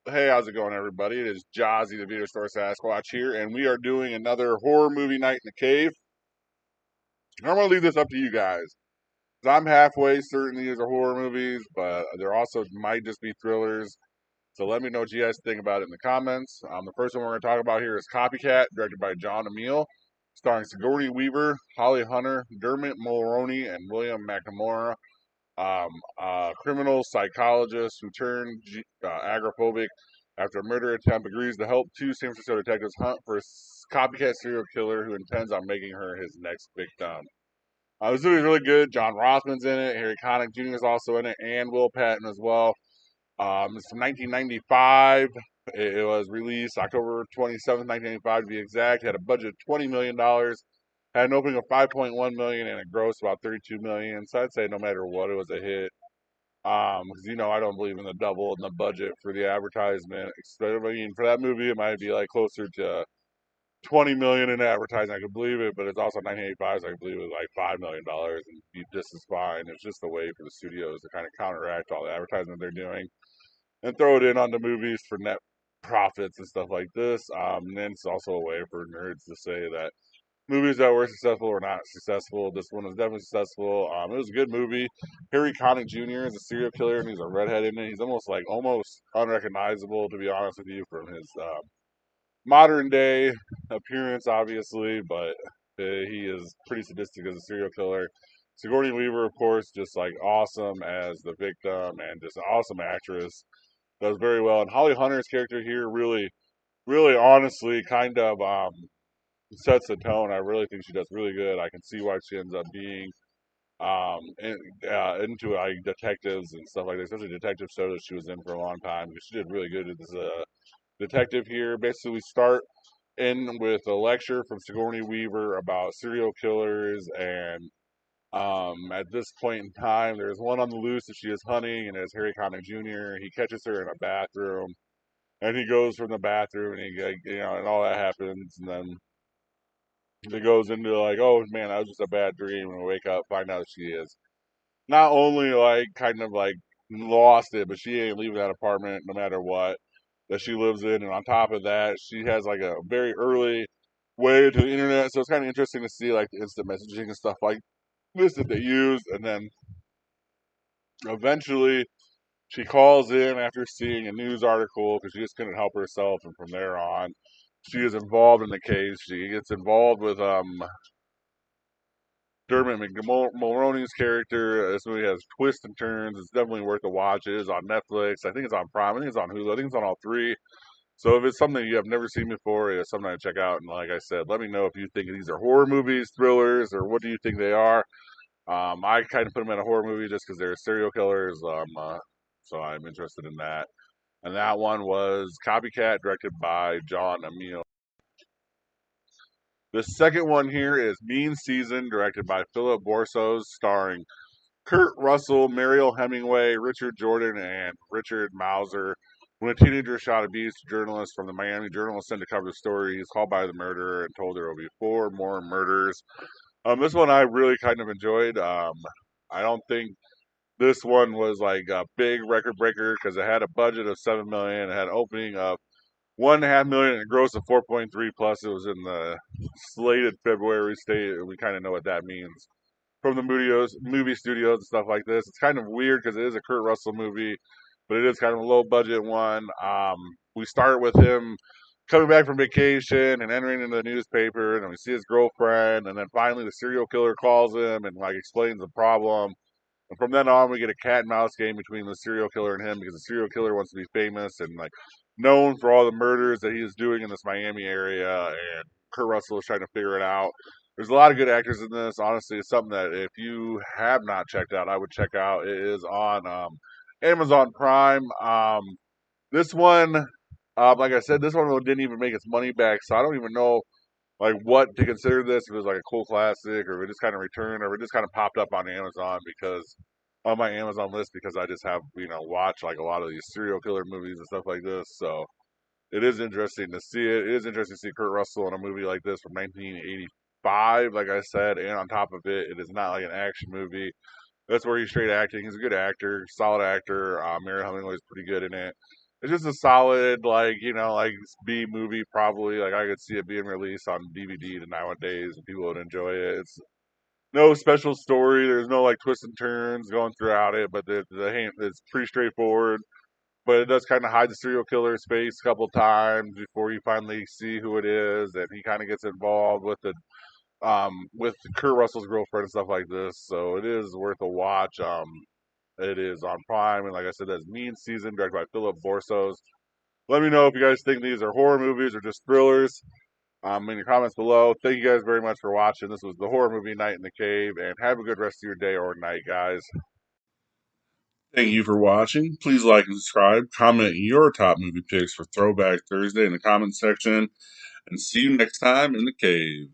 Hey, how's it going, everybody? It is Jazzy, the Video Store Sasquatch here, and we are doing another horror movie night in the cave. I'm going to leave this up to you guys. 'Cause I'm halfway certain these are horror movies, but there also might just be thrillers. So let me know what you guys think about it in the comments. The first one we're going to talk about here is Copycat, directed by John Emile, starring Sigourney Weaver, Holly Hunter, Dermot Mulroney, and William McNamara. Criminal psychologist who turned agoraphobic after a murder attempt agrees to help two San Francisco detectives hunt for a copycat serial killer who intends on making her his next victim. This movie is really good. John Rothman's in it. Harry Connick Jr. is also in it, and Will Patton as well. It's from 1995. It was released October 27th, 1995 to be exact. Had a budget of $20 million. Had an opening of 5.1 million and a gross about 32 million. So I'd say no matter what, it was a hit. Because I don't believe in the double in the budget for the advertisement. I mean, for that movie, it might be like closer to 20 million in advertising. I could believe it, but it's also 1985, so I could believe it was like $5 million and be just as fine. It's just a way for the studios to kind of counteract all the advertisement they're doing and throw it in on the movies for net profits and stuff like this. And then it's also a way for nerds to say that movies that were successful or not successful. This one was definitely successful. It was a good movie. Harry Connick Jr. is a serial killer and he's a redhead in it. He's almost unrecognizable, to be honest with you, from his modern day appearance, obviously, but he is pretty sadistic as a serial killer. Sigourney Weaver, of course, just like awesome as the victim and just an awesome actress. Does very well. And Holly Hunter's character here really honestly kind of sets the tone. I really think she does really good. I can see why she ends up being into like detectives and stuff like that, especially detective show that she was in for a long time because she did really good as a detective here. Basically, we start in with a lecture from Sigourney Weaver about serial killers and at this point in time, there's one on the loose that she is hunting, and it's Harry Connick Jr. He catches her in a bathroom, and he goes from the bathroom, and and all that happens, and then it goes into like, oh man, that was just a bad dream, and we wake up, find out she is not only like kind of like lost it, but she ain't leaving that apartment no matter what that she lives in, and on top of that, she has like a very early way to the internet, so it's kind of interesting to see like the instant messaging and stuff like this that they use, and then eventually she calls in after seeing a news article because she just couldn't help herself, and from there on, she is involved in the case. She gets involved with Dermot Mulroney's character. This movie has twists and turns. It's definitely worth a watch. It is on Netflix. I think it's on Prime. I think it's on Hulu. I think it's on all three. So if it's something you have never seen before, it's something to check out. And like I said, let me know if you think these are horror movies, thrillers, or what do you think they are. I kind of put them in a horror movie just because they're serial killers. So I'm interested in that. And that one was Copycat, directed by John Emile. The second one here is Mean Season, directed by Philip Borsos, starring Kurt Russell, Mariel Hemingway, Richard Jordan, and Richard Mauser. When a teenager shot abused journalist from the Miami Journal was sent to cover the story, he's called by the murderer and told there will be four more murders. This one I really kind of enjoyed. I don't think this one was like a big record breaker because it had a budget of 7 million, it had an opening of 1.5 million, and a gross of 4.3. Plus, it was in the slated February state. We kind of know what that means from the movie studios and stuff like this. It's kind of weird because it is a Kurt Russell movie, but it is kind of a low budget one. We start with him coming back from vacation and entering into the newspaper, and then we see his girlfriend, and then finally the serial killer calls him and like explains the problem. And from then on, we get a cat and mouse game between the serial killer and him because the serial killer wants to be famous and like known for all the murders that he is doing in this Miami area, and Kurt Russell is trying to figure it out. There's a lot of good actors in this. Honestly, it's something that if you have not checked out, I would check out. It is on Amazon Prime. This one, like I said, this one didn't even make its money back, so I don't even know like what to consider this. If it was like a cult classic, or if it just kind of returned, or if it just kind of popped up on Amazon because on my Amazon list because I just have watch like a lot of these serial killer movies and stuff like this. So it is interesting to see it. It is interesting to see Kurt Russell in a movie like this from 1985, like I said, and on top of it, it is not like an action movie. That's where he's straight acting. He's a good actor, solid actor. Mary Hemingway is pretty good in it. it's just a solid, like, like B movie. Probably, like, I could see it being released on DVD nowadays, and people would enjoy it. It's no special story. There's no like twists and turns going throughout it, but it's pretty straightforward. But it does kind of hide the serial killer's face a couple times before you finally see who it is, and he kind of gets involved with Kurt Russell's girlfriend and stuff like this. So it is worth a watch. It is on Prime, and like I said, that's Mean Season, directed by Philip Borsos. Let me know if you guys think these are horror movies or just thrillers. In your comments below. Thank you guys very much for watching. This was the horror movie Night in the Cave, and have a good rest of your day or night, guys. Thank you for watching. Please like and subscribe. Comment your top movie picks for Throwback Thursday in the comments section, and see you next time in the cave.